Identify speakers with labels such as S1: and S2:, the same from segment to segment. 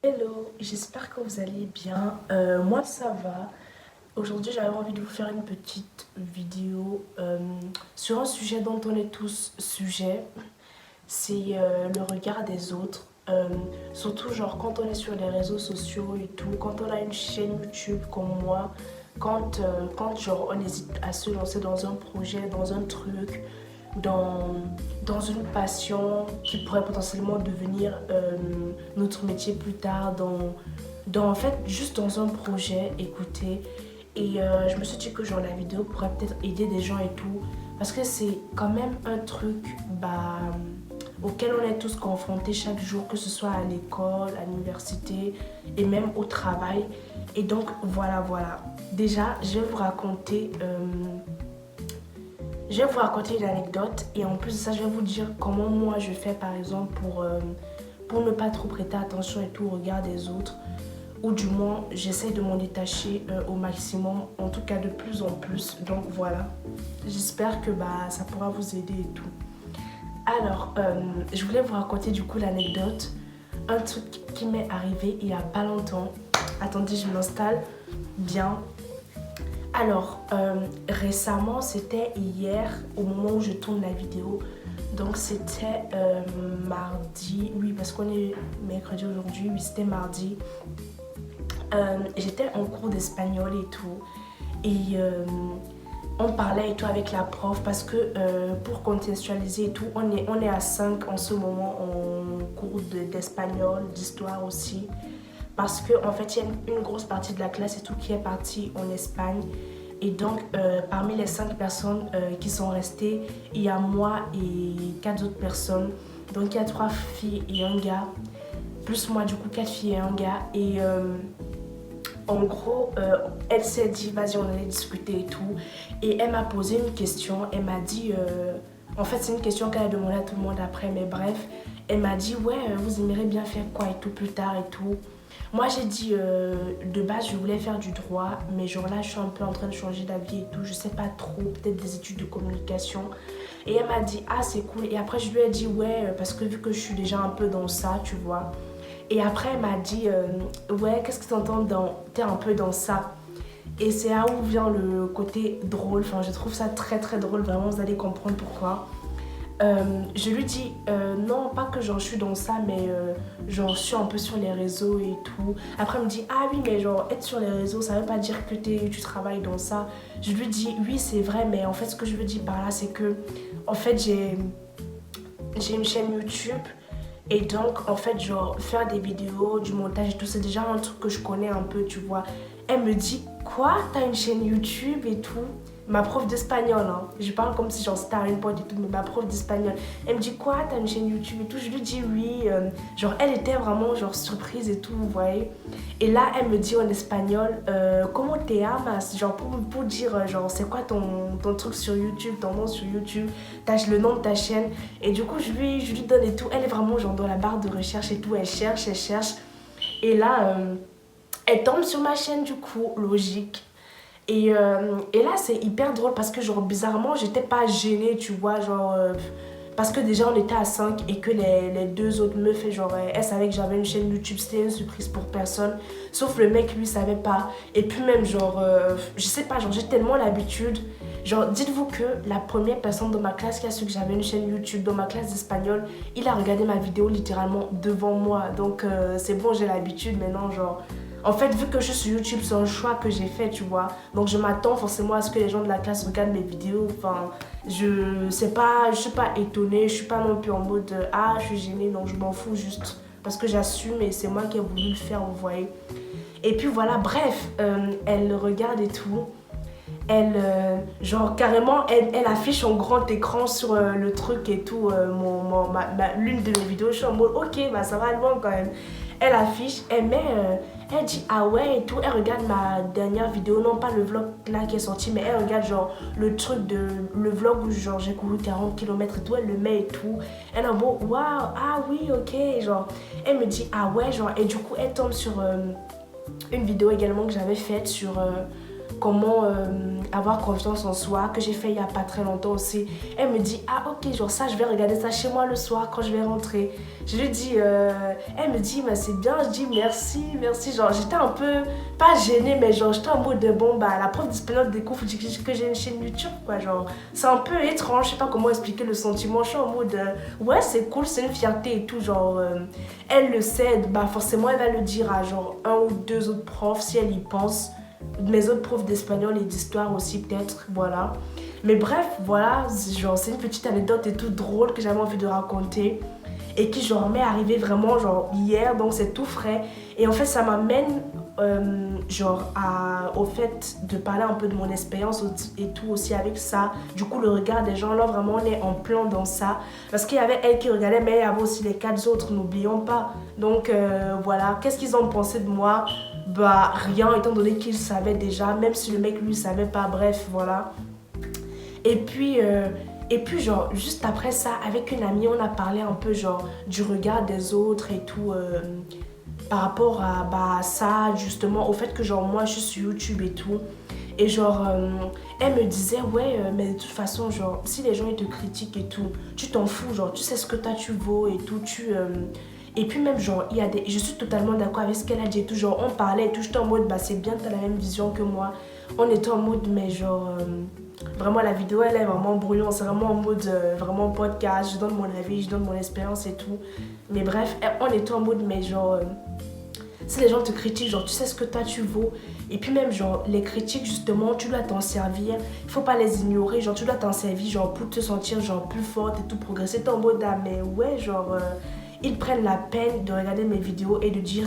S1: Hello, j'espère que vous allez bien. Moi ça va. Aujourd'hui j'avais envie de vous faire une petite vidéo sur un sujet dont on est tous sujets. C'est le regard des autres. Surtout genre quand on est sur les réseaux sociaux et tout, quand on a une chaîne YouTube comme moi, quand genre on hésite à se lancer dans un projet, dans un truc, dans, dans une passion qui pourrait potentiellement devenir notre métier plus tard, en fait juste dans un projet, écoutez. Et je me suis dit que genre la vidéo pourrait peut-être aider des gens et tout, parce que c'est quand même un truc auquel on est tous confrontés chaque jour, que ce soit à l'école, à l'université et même au travail. Et donc voilà. Déjà, je vais vous raconter une anecdote et en plus de ça, je vais vous dire comment moi je fais par exemple pour ne pas trop prêter attention et tout au regard des autres. Ou du moins, j'essaie de m'en détacher au maximum, en tout cas de plus en plus. Donc voilà, j'espère que ça pourra vous aider et tout. Alors, je voulais vous raconter du coup l'anecdote. Un truc qui m'est arrivé il y a pas longtemps. Attendez, je m'installe bien. Alors, récemment, c'était hier, au moment où je tourne la vidéo. Donc, c'était mardi. Oui, parce qu'on est mercredi aujourd'hui. Oui, c'était mardi. J'étais en cours d'espagnol et tout. Et on parlait et tout avec la prof parce que pour contextualiser et tout, on est à 5 en ce moment en cours d'espagnol, d'histoire aussi. Parce qu'en en fait, il y a une grosse partie de la classe et tout qui est partie en Espagne. Et donc, parmi les 5 personnes qui sont restées, il y a moi et 4 autres personnes. Donc, il y a 3 filles et un gars. Plus moi, du coup, 4 filles et un gars. Et en gros, elle s'est dit, vas-y, on allait discuter et tout. Et elle m'a posé une question. Elle m'a dit, en fait, c'est une question qu'elle a demandé à tout le monde après, mais bref. Elle m'a dit, ouais, vous aimeriez bien faire quoi et tout plus tard et tout. Moi, j'ai dit, de base, je voulais faire du droit, mais genre là, je suis un peu en train de changer d'avis et tout. Je sais pas trop, peut-être des études de communication. Et elle m'a dit, ah, c'est cool. Et après, je lui ai dit, ouais, parce que vu que je suis déjà un peu dans ça, tu vois. Et après, elle m'a dit, ouais, qu'est-ce que t'entends dans... T'es un peu dans ça. Et c'est là où vient le côté drôle. Enfin, je trouve ça très très drôle, vraiment, vous allez comprendre pourquoi. Je lui dis, non, pas que genre je suis dans ça, mais genre je suis un peu sur les réseaux et tout. Après, elle me dit, ah oui, mais genre être sur les réseaux, ça veut pas dire que tu travailles dans ça. Je lui dis, oui, c'est vrai, mais en fait, ce que je veux dire par là, c'est que, en fait, j'ai une chaîne YouTube. Et donc, en fait, genre, faire des vidéos, du montage et tout, c'est déjà un truc que je connais un peu, tu vois. Elle me dit, quoi? T'as une chaîne YouTube et tout? Ma prof d'espagnol, hein. Je parle comme si j'en c'était à une pote et tout, mais ma prof d'espagnol. Elle me dit, quoi? T'as une chaîne YouTube et tout? Je lui dis oui. Genre, elle était vraiment, genre, surprise et tout, vous voyez. Et là, elle me dit en espagnol, comment te amas? Genre, pour dire, genre, c'est quoi ton truc sur YouTube, ton nom sur YouTube, le nom de ta chaîne. Et du coup, je lui donne et tout. Elle est vraiment, genre, dans la barre de recherche et tout. Elle cherche, elle cherche. Et là, elle tombe sur ma chaîne, du coup, logique. Et là, c'est hyper drôle parce que, genre, bizarrement, j'étais pas gênée, tu vois, genre... parce que déjà, on était à 5 et que les deux autres meufs, genre, elles savaient que j'avais une chaîne YouTube, c'était une surprise pour personne. Sauf le mec, lui, savait pas. Et puis même, genre, je sais pas, genre, j'ai tellement l'habitude. Genre, dites-vous que la première personne dans ma classe qui a su que j'avais une chaîne YouTube, dans ma classe d'espagnol, il a regardé ma vidéo littéralement devant moi. Donc, c'est bon, j'ai l'habitude maintenant, genre... En fait, vu que je suis sur YouTube, c'est un choix que j'ai fait, tu vois. Donc, je m'attends forcément à ce que les gens de la classe regardent mes vidéos. Enfin, je suis pas étonnée. Je suis pas non plus en mode ah, je suis gênée. Donc, je m'en fous juste parce que j'assume et c'est moi qui ai voulu le faire, vous voyez. Et puis voilà, bref, elle regarde et tout. Elle, genre carrément, elle affiche en grand écran sur le truc et tout, l'une de mes vidéos. Je suis en mode, ok, bah ça va loin quand même. Elle affiche, elle dit ah ouais et tout. Elle regarde ma dernière vidéo, non pas le vlog là qui est sorti, mais elle regarde genre le vlog où genre j'ai couru 40 km et tout. Elle le met et tout. Elle est en mode, waouh, ah oui, ok. Genre, elle me dit ah ouais, genre, et du coup, elle tombe sur une vidéo également que j'avais faite sur comment avoir confiance en soi, que j'ai fait il n'y a pas très longtemps aussi. Elle me dit, ah ok, genre ça, je vais regarder ça chez moi le soir quand je vais rentrer. Je lui dis, elle me dit, mais c'est bien, je dis merci, merci. Genre j'étais un peu, pas gênée, mais genre j'étais en mode de bon, bah la prof d'espagnol découvre que j'ai une chaîne YouTube, quoi. Genre c'est un peu étrange, je sais pas comment expliquer le sentiment. Je suis en mode, ouais, c'est cool, c'est une fierté et tout. Genre elle le sait, bah forcément elle va le dire à genre un ou deux autres profs si elle y pense. Mes autres profs d'espagnol et d'histoire aussi peut-être, voilà. Mais bref, voilà, genre c'est une petite anecdote et tout drôle que j'avais envie de raconter et qui genre m'est arrivé vraiment genre hier, donc c'est tout frais. Et en fait ça m'amène au fait de parler un peu de mon expérience et tout aussi avec ça. Du coup le regard des gens là vraiment on est en plein dans ça. Parce qu'il y avait elle qui regardait mais il y avait aussi les 4 autres, n'oublions pas. Donc voilà, qu'est-ce qu'ils ont pensé de moi? Bah rien étant donné qu'ils savaient déjà, même si le mec lui savait pas, bref voilà. Et puis genre juste après ça avec une amie on a parlé un peu genre du regard des autres et tout par rapport à bah ça justement au fait que genre moi je suis sur YouTube et tout. Et genre elle me disait ouais mais de toute façon genre si les gens ils te critiquent et tout tu t'en fous, genre tu sais ce que toi tu vaux et tout, et puis même genre il y a des, je suis totalement d'accord avec ce qu'elle a dit et tout, genre on parlait et tout, j'étais en mode bah c'est bien, t'as la même vision que moi. On était en mode mais genre vraiment la vidéo elle est vraiment brouillon, c'est vraiment en mode vraiment podcast, je donne mon avis, je donne mon expérience et tout. Mais bref, on était en mode mais genre si les gens te critiquent, genre tu sais ce que toi tu vaux. Et puis même genre les critiques justement, tu dois t'en servir. Il faut pas les ignorer, genre tu dois t'en servir genre pour te sentir genre plus forte et tout progresser. T'es en mode ah mais ouais genre ils prennent la peine de regarder mes vidéos et de dire,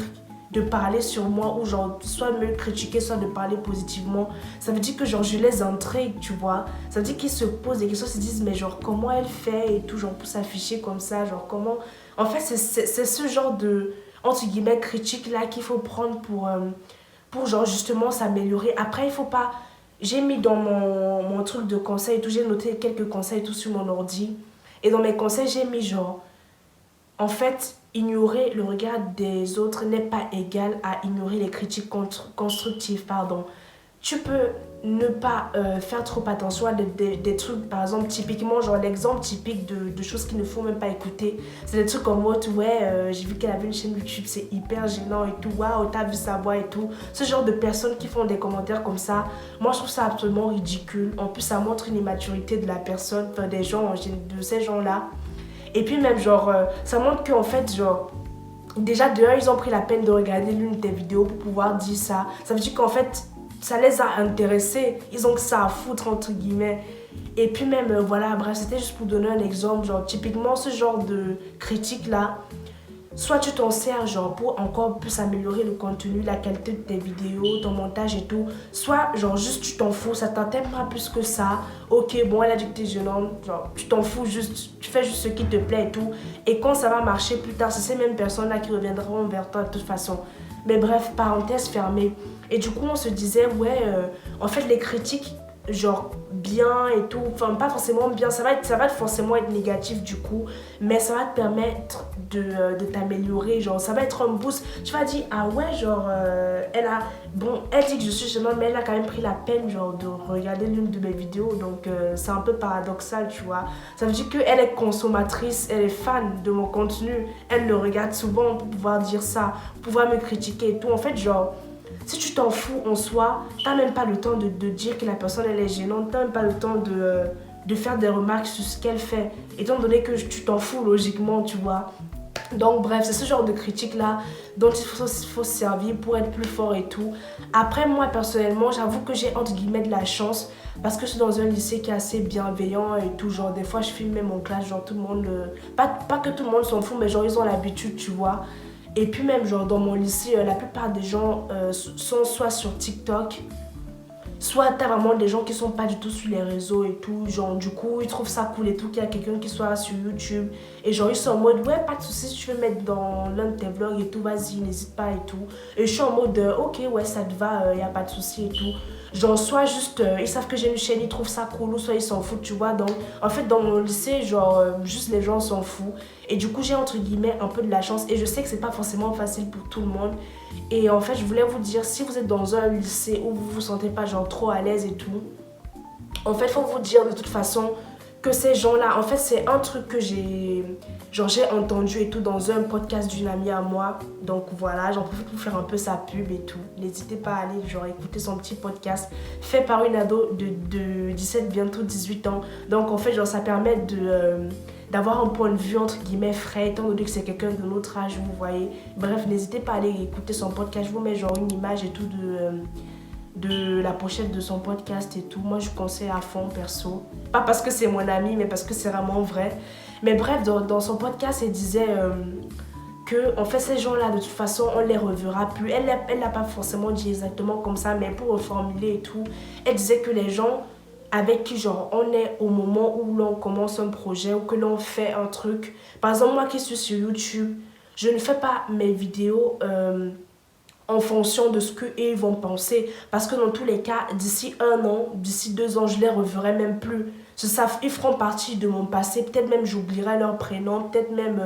S1: de parler sur moi ou genre soit me critiquer soit de parler positivement. Ça veut dire que genre je les intrigue, tu vois. Ça veut dire qu'ils se posent des questions, se disent mais genre comment elle fait et tout, genre pour s'afficher comme ça, genre comment. En fait c'est ce genre de entre guillemets critique là qu'il faut prendre pour genre justement s'améliorer. Après il faut pas, j'ai mis dans mon truc de conseils et tout, j'ai noté quelques conseils et tout sur mon ordi. Et dans mes conseils j'ai mis genre en fait, ignorer le regard des autres n'est pas égal à ignorer les critiques constructives, pardon. Tu peux ne pas faire trop attention à des trucs, par exemple, typiquement, genre l'exemple typique de choses qu'il ne faut même pas écouter. C'est des trucs comme, ouais, j'ai vu qu'elle avait une chaîne YouTube, c'est hyper gênant et tout, waouh, t'as vu sa voix et tout. Ce genre de personnes qui font des commentaires comme ça, moi je trouve ça absolument ridicule. En plus, ça montre une immaturité de la personne, enfin des gens, de ces gens-là. Et puis même genre, ça montre qu'en fait genre, déjà de un ils ont pris la peine de regarder l'une de tes vidéos pour pouvoir dire ça. Ça veut dire qu'en fait, ça les a intéressés, ils ont que ça à foutre entre guillemets. Et puis même, voilà, bref, c'était juste pour donner un exemple, genre typiquement ce genre de critique là, soit tu t'en sers genre pour encore plus améliorer le contenu, la qualité de tes vidéos, ton montage et tout. Soit genre juste tu t'en fous, ça t'intéresse pas plus que ça. Ok, bon elle a dit que t'es gênante, genre tu t'en fous juste, tu fais juste ce qui te plaît et tout. Et quand ça va marcher plus tard, c'est ces mêmes personnes là qui reviendront vers toi de toute façon. Mais bref, parenthèse fermée. Et du coup on se disait ouais, en fait les critiques genre bien et tout, enfin pas forcément bien, ça va forcément être négatif du coup, mais ça va te permettre de t'améliorer, genre ça va être un boost. Tu vas dire ah ouais genre elle dit que je suis gênante mais elle a quand même pris la peine genre de regarder l'une de mes vidéos, donc c'est un peu paradoxal, tu vois. Ça veut dire qu'elle est consommatrice, elle est fan de mon contenu, elle le regarde souvent pour pouvoir dire ça, pour pouvoir me critiquer et tout. En fait genre si tu t'en fous en soi, t'as même pas le temps de dire que la personne elle est gênante, t'as même pas le temps de faire des remarques sur ce qu'elle fait, étant donné que tu t'en fous logiquement, tu vois. Donc bref, c'est ce genre de critique là dont il faut se servir pour être plus fort et tout. Après moi personnellement, j'avoue que j'ai entre guillemets de la chance parce que je suis dans un lycée qui est assez bienveillant et tout, genre des fois je filme même en classe, genre tout le monde, pas que tout le monde s'en fout mais genre ils ont l'habitude, tu vois. Et puis même genre dans mon lycée, la plupart des gens sont soit sur TikTok, soit t'as vraiment des gens qui sont pas du tout sur les réseaux et tout. Genre du coup ils trouvent ça cool et tout qu'il y a quelqu'un qui soit sur YouTube. Et genre ils sont en mode ouais pas de soucis, si tu veux mettre dans l'un de tes vlogs et tout, vas-y n'hésite pas et tout. Et je suis en mode ok ouais ça te va, y a pas de soucis et tout. Genre, soit juste, ils savent que j'ai une chaîne, ils trouvent ça cool, ou soit ils s'en foutent, tu vois. Donc, en fait, dans mon lycée, genre, juste les gens s'en foutent. Et du coup, j'ai entre guillemets un peu de la chance. Et je sais que c'est pas forcément facile pour tout le monde. Et en fait, je voulais vous dire, si vous êtes dans un lycée où vous vous sentez pas genre trop à l'aise et tout, en fait, il faut vous dire de toute façon que ces gens-là, en fait, c'est un truc que j'ai entendu et tout dans un podcast d'une amie à moi. Donc voilà, j'en profite pour faire un peu sa pub et tout. N'hésitez pas à aller genre écouter son petit podcast fait par une ado de 17, bientôt 18 ans. Donc en fait, genre ça permet d'avoir un point de vue entre guillemets frais, étant donné que c'est quelqu'un de notre âge, vous voyez. Bref, n'hésitez pas à aller écouter son podcast. Je vous mets genre une image et tout de la pochette de son podcast et tout. Moi, je conseille à fond, perso. Pas parce que c'est mon ami, mais parce que c'est vraiment vrai. Mais bref, dans son podcast, elle disait que, en fait, ces gens-là, de toute façon, on les reverra plus. Elle l'a pas forcément dit exactement comme ça, mais pour reformuler et tout, elle disait que les gens avec qui, genre, on est au moment où l'on commence un projet ou que l'on fait un truc. Par exemple, moi qui suis sur YouTube, je ne fais pas mes vidéos en fonction de ce qu'ils vont penser. Parce que dans tous les cas, d'ici 1 an, d'ici 2 ans, je les reverrai même plus. Ils feront partie de mon passé. Peut-être même j'oublierai leur prénom. Peut-être même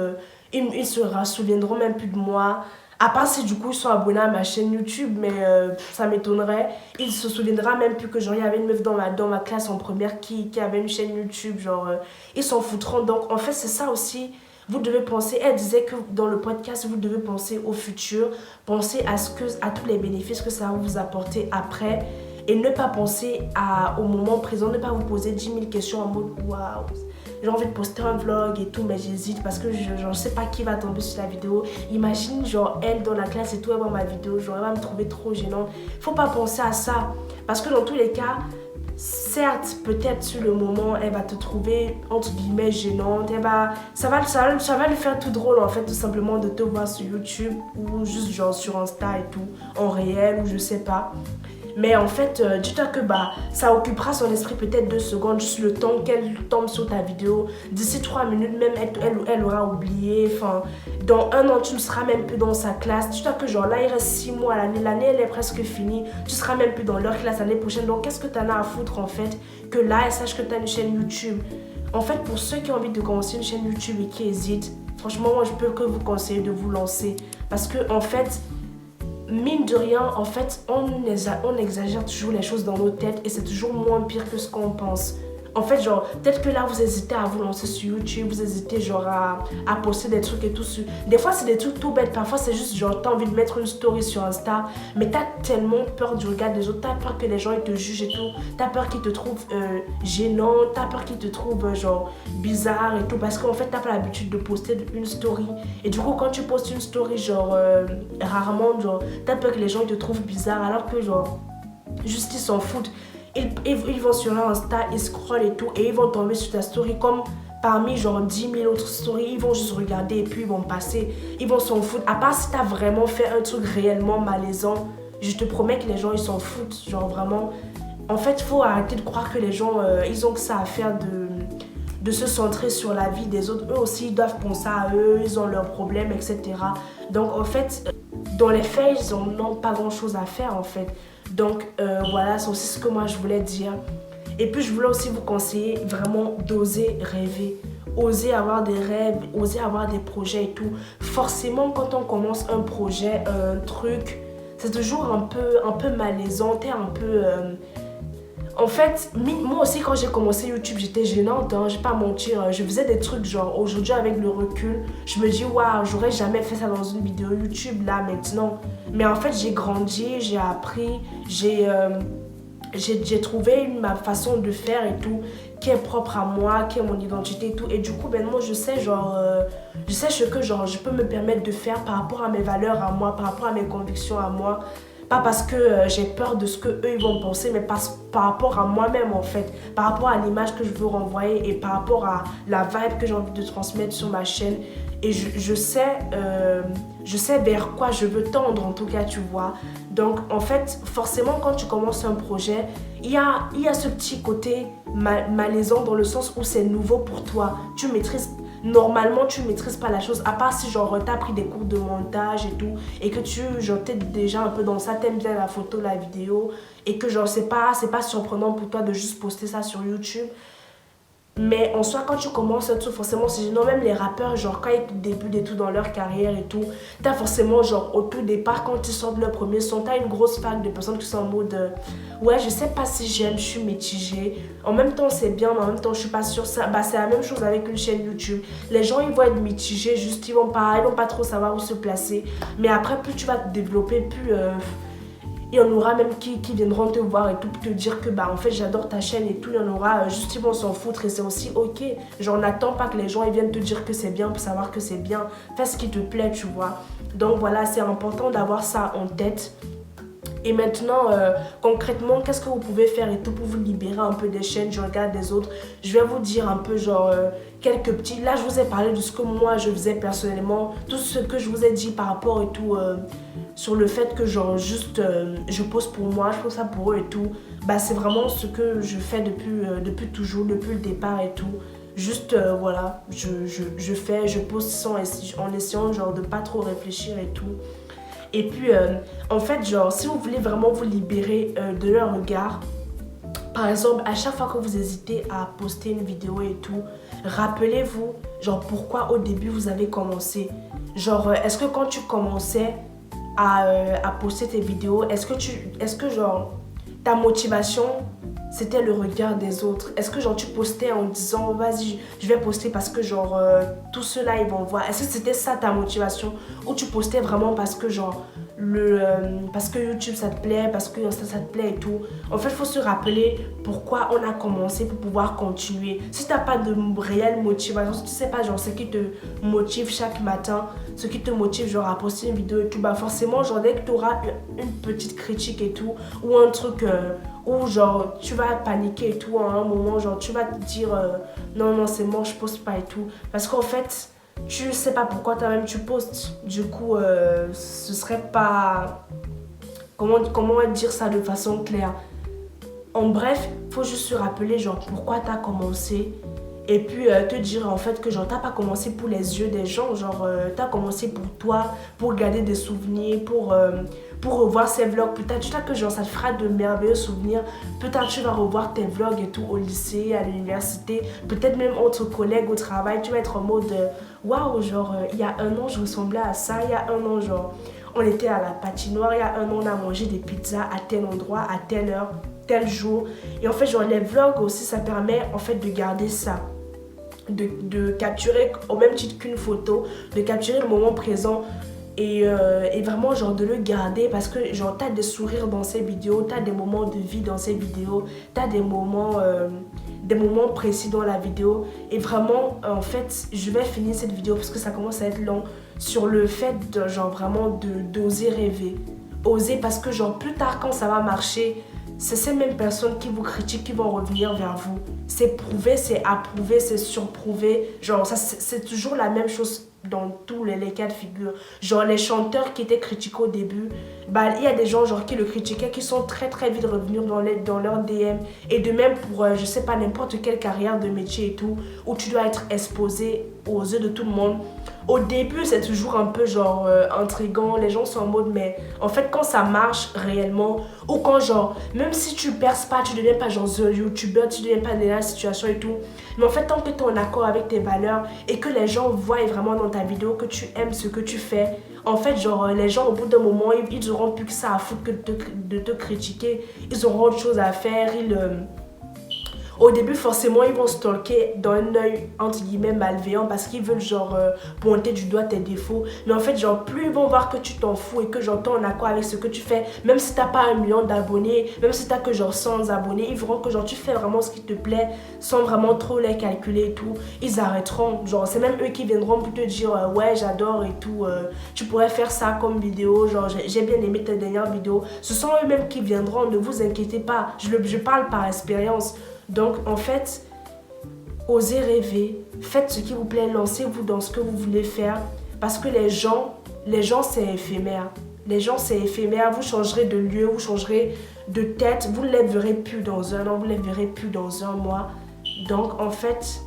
S1: ils se souviendront même plus de moi. À part si du coup ils sont abonnés à ma chaîne YouTube, mais ça m'étonnerait. Ils se souviendront même plus que genre il y avait une meuf dans ma classe en première qui avait une chaîne YouTube. Genre ils s'en foutront. Donc en fait c'est ça aussi. Vous devez penser, elle disait que dans le podcast, vous devez penser au futur, penser à tous les bénéfices que ça va vous apporter après et ne pas penser au moment présent, ne pas vous poser 10 000 questions en mode waouh, j'ai envie de poster un vlog et tout, mais j'hésite parce que je ne sais pas qui va tomber sur la vidéo. Imagine, genre, elle dans la classe et tout, elle voit ma vidéo, genre, elle va me trouver trop gênante. Faut pas penser à ça parce que dans tous les cas, certes, peut-être sur le moment, elle va te trouver entre guillemets gênante. Ça va le faire tout drôle en fait, tout simplement de te voir sur YouTube ou juste genre sur Insta et tout, en réel ou je sais pas. Mais en fait, dis-toi que ça occupera son esprit peut-être 2 secondes, juste le temps qu'elle tombe sur ta vidéo. D'ici 3 minutes, même elle aura oublié. Enfin, dans 1 an, tu ne seras même plus dans sa classe. Dis-toi que genre là, il reste 6 mois à l'année. L'année, elle est presque finie. Tu seras même plus dans leur classe l'année prochaine. Donc, qu'est-ce que tu en as à foutre en fait que là, elle sache que tu as une chaîne YouTube. En fait, pour ceux qui ont envie de commencer une chaîne YouTube et qui hésitent, franchement, moi, je peux que vous conseiller de vous lancer. Parce que en fait, mine de rien, en fait, on exagère toujours les choses dans nos têtes et c'est toujours moins pire que ce qu'on pense. En fait, genre, peut-être que là, vous hésitez à vous lancer sur YouTube, vous hésitez, genre, à poster des trucs et tout. Des fois, c'est des trucs tout bêtes. Parfois, c'est juste, genre, t'as envie de mettre une story sur Insta, mais t'as tellement peur du regard des autres. T'as peur que les gens, ils te jugent et tout. T'as peur qu'ils te trouvent gênant. T'as peur qu'ils te trouvent, genre, bizarre et tout. Parce qu'en fait, t'as pas l'habitude de poster une story. Et du coup, quand tu postes une story, genre, rarement, genre, t'as peur que les gens, ils te trouvent bizarre. Alors que, genre, juste, ils s'en foutent. Ils vont sur Insta, ils scrollent et tout, et ils vont tomber sur ta story comme parmi genre 10 000 autres stories. Ils vont juste regarder et puis ils vont passer. Ils vont s'en foutre. À part si t'as vraiment fait un truc réellement malaisant, je te promets que les gens ils s'en foutent. Genre vraiment. En fait, il faut arrêter de croire que les gens ils ont que ça à faire de se centrer sur la vie des autres. Eux aussi, ils doivent penser à eux, ils ont leurs problèmes, etc. Donc en fait, dans les faits, ils n'ont pas grand chose à faire en fait. Donc voilà, c'est aussi ce que moi je voulais dire. Et puis je voulais aussi vous conseiller vraiment d'oser rêver, oser avoir des rêves, oser avoir des projets et tout. Forcément, quand on commence un projet, un truc, c'est toujours un peu malaisant, t'es un peu... En fait, moi aussi quand j'ai commencé YouTube, j'étais gênante, hein, je vais pas mentir. Je faisais des trucs genre, aujourd'hui avec le recul, je me dis waouh, j'aurais jamais fait ça dans une vidéo YouTube là maintenant. Mais en fait, j'ai grandi, j'ai appris, j'ai trouvé ma façon de faire et tout, qui est propre à moi, qui est mon identité et tout. Et du coup, moi je sais genre, je sais ce que genre, je peux me permettre de faire par rapport à mes valeurs à moi, par rapport à mes convictions à moi. Pas parce que j'ai peur de ce qu'eux ils vont penser, mais par rapport à moi-même en fait. Par rapport à l'image que je veux renvoyer et par rapport à la vibe que j'ai envie de transmettre sur ma chaîne. Et je sais vers quoi je veux tendre en tout cas, tu vois. Donc en fait, forcément quand tu commences un projet, il y a ce petit côté malaisant dans le sens où c'est nouveau pour toi. Tu maîtrises normalement tu maîtrises pas la chose, à part si genre t'as pris des cours de montage et tout, et que tu genre t'es déjà un peu dans ça, t'aimes bien la photo, la vidéo, et que genre c'est pas surprenant pour toi de juste poster ça sur YouTube. Mais en soi, quand tu commences tout, forcément, c'est non, même les rappeurs, genre quand ils débutent et tout dans leur carrière et tout, t'as forcément, genre au tout départ, quand ils sortent leur premier son, t'as une grosse vague de personnes qui sont en mode ouais, je sais pas si j'aime, je suis mitigée. En même temps, c'est bien, mais en même temps, je suis pas sûre. Ça, bah, c'est la même chose avec une chaîne YouTube. Les gens, ils vont être mitigés, juste ils vont pas trop savoir où se placer. Mais après, plus tu vas te développer, plus. Il y en aura même qui viendront te voir et tout pour te dire que bah en fait j'adore ta chaîne et tout. Il y en aura juste ils vont s'en foutre et c'est aussi ok. Genre n'attends pas que les gens ils viennent te dire que c'est bien pour savoir que c'est bien. Fais ce qui te plaît, tu vois. Donc voilà, c'est important d'avoir ça en tête. Et maintenant, concrètement, qu'est-ce que vous pouvez faire et tout pour vous libérer un peu des chaînes, je regarde des autres. Je vais vous dire un peu genre quelques petits... Là, je vous ai parlé de ce que moi, je faisais personnellement. Tout ce que je vous ai dit par rapport et tout, sur le fait que genre juste, je pose pour moi, je pose ça pour eux et tout. Bah, c'est vraiment ce que je fais depuis toujours, depuis le départ et tout. Juste, voilà, je pose en essayant genre de pas trop réfléchir et tout. Et puis, en fait, genre, si vous voulez vraiment vous libérer de leur regard, par exemple, à chaque fois que vous hésitez à poster une vidéo et tout, rappelez-vous, genre, pourquoi au début vous avez commencé. Genre, est-ce que quand tu commençais à poster tes vidéos, est-ce que genre, ta motivation, c'était le regard des autres? Est-ce que genre tu postais en disant vas-y je vais poster parce que genre tous ceux-là ils vont voir? Est-ce que c'était ça ta motivation? Ou tu postais vraiment parce que genre parce que YouTube ça te plaît, parce que Insta ça te plaît et tout? En fait il faut se rappeler pourquoi on a commencé pour pouvoir continuer. Si tu n'as pas de réelle motivation, si tu sais pas genre ce qui te motive chaque matin, ce qui te motive genre à poster une vidéo et tout, bah forcément genre dès que tu auras une petite critique et tout, ou un truc où genre tu vas paniquer et tout à un moment, genre tu vas te dire non c'est bon je poste pas et tout, parce qu'en fait tu sais pas pourquoi toi-même tu postes. Du coup ce serait pas comment dire ça de façon claire. En bref, faut juste se rappeler genre pourquoi t'as commencé. Et puis te dire en fait que genre t'as pas commencé pour les yeux des gens, genre t'as commencé pour toi, pour garder des souvenirs, pour revoir ces vlogs. Peut-être que genre ça te fera de merveilleux souvenirs. Peut-être tu vas revoir tes vlogs et tout au lycée, à l'université, peut-être même entre collègues au travail. Tu vas être en mode waouh, genre il y a un an je ressemblais à ça, il y a un an genre on était à la patinoire, il y a un an on a mangé des pizzas à tel endroit, à telle heure, tel jour. Et en fait genre les vlogs aussi ça permet en fait de garder ça. De capturer au même titre qu'une photo, de capturer le moment présent et vraiment genre de le garder, parce que genre t'as des sourires dans ces vidéos, t'as des moments de vie dans ces vidéos, t'as des moments précis dans la vidéo. Et vraiment en fait je vais finir cette vidéo parce que ça commence à être long, sur le fait de genre vraiment d'oser rêver, oser, parce que genre plus tard quand ça va marcher, c'est ces mêmes personnes qui vous critiquent qui vont revenir vers vous. C'est prouvé, c'est approuvé, c'est surprouvé. Genre, ça, c'est toujours la même chose dans tous les cas de figure. Genre, les chanteurs qui étaient critiqués au début, bah, il y a des gens genre qui le critiquaient qui sont très très vite revenus dans leur DM. Et de même pour, je sais pas, n'importe quelle carrière de métier et tout, où tu dois être exposé aux yeux de tout le monde. Au début, c'est toujours un peu genre intriguant. Les gens sont en mode, mais en fait, quand ça marche réellement, ou quand genre, même si tu perces pas, tu deviens pas genre the YouTuber, tu deviens pas dans la situation et tout. Mais en fait, tant que tu es en accord avec tes valeurs et que les gens voient vraiment dans ta vidéo que tu aimes ce que tu fais, en fait, genre, les gens au bout d'un moment, ils auront plus que ça à foutre que de te critiquer. Ils auront autre chose à faire. Au début, forcément, ils vont stalker d'un œil entre guillemets malveillant parce qu'ils veulent genre pointer du doigt tes défauts. Mais en fait, genre, plus ils vont voir que tu t'en fous et que genre t'es en accord avec ce que tu fais, même si t'as pas 1 million d'abonnés, même si t'as que genre 100 abonnés, ils verront que genre tu fais vraiment ce qui te plaît sans vraiment trop les calculer et tout. Ils arrêteront. Genre, c'est même eux qui viendront pour te dire ouais, j'adore et tout. Tu pourrais faire ça comme vidéo. Genre, j'ai bien aimé ta dernière vidéo. Ce sont eux-mêmes qui viendront. Ne vous inquiétez pas. Je parle par expérience. Donc en fait, osez rêver, faites ce qui vous plaît, lancez-vous dans ce que vous voulez faire, parce que les gens c'est éphémère. Les gens c'est éphémère, vous changerez de lieu, vous changerez de tête, vous ne les verrez plus dans 1 an, vous ne les verrez plus dans 1 mois. Donc en fait,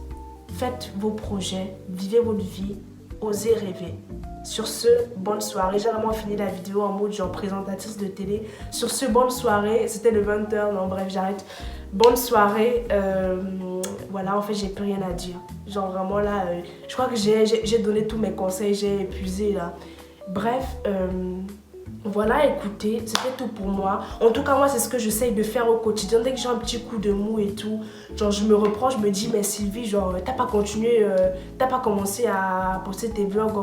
S1: faites vos projets, vivez votre vie, osez rêver. Sur ce, bonne soirée. J'ai vraiment fini la vidéo en mode genre présentatrice de télé. Sur ce, bonne soirée. C'était le 20h, non bref, j'arrête. Bonne soirée. Voilà, en fait, j'ai plus rien à dire. Genre vraiment là, je crois que j'ai donné tous mes conseils, j'ai épuisé là. Bref, voilà, écoutez, c'était tout pour moi. En tout cas, moi, c'est ce que j'essaye de faire au quotidien. Dès que j'ai un petit coup de mou et tout, genre, je me reprends, je me dis, mais Sylvie, genre, t'as pas continué, t'as pas commencé à poster tes vlogs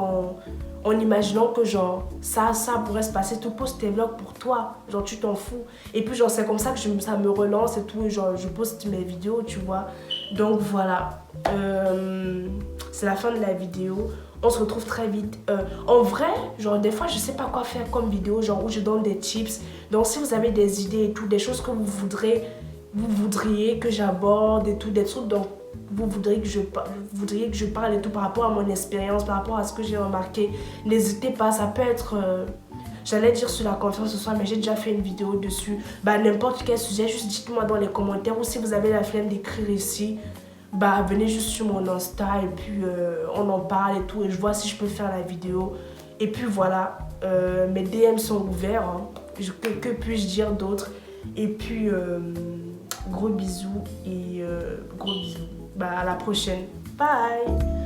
S1: en imaginant que, genre, ça pourrait se passer. Tu postes tes vlogs pour toi, genre, tu t'en fous. Et puis, genre, c'est comme ça que ça me relance et tout, et genre, je poste mes vidéos, tu vois. Donc, voilà. C'est la fin de la vidéo. On se retrouve très vite. En vrai, genre des fois je sais pas quoi faire comme vidéo, genre où je donne des tips. Donc si vous avez des idées et tout, des choses que vous voudriez que j'aborde et tout, des trucs dont vous voudriez que je parle et tout par rapport à mon expérience, par rapport à ce que j'ai remarqué, n'hésitez pas, ça peut être... J'allais dire sur la conférence ce soir, mais j'ai déjà fait une vidéo dessus. Bah n'importe quel sujet, juste dites-moi dans les commentaires ou si vous avez la flemme d'écrire ici. Bah venez juste sur mon Insta et puis on en parle et tout et je vois si je peux faire la vidéo. Et puis voilà, mes DM sont ouverts, hein. Que puis-je dire d'autre? Et puis gros bisous et gros bisous. Bah à la prochaine. Bye.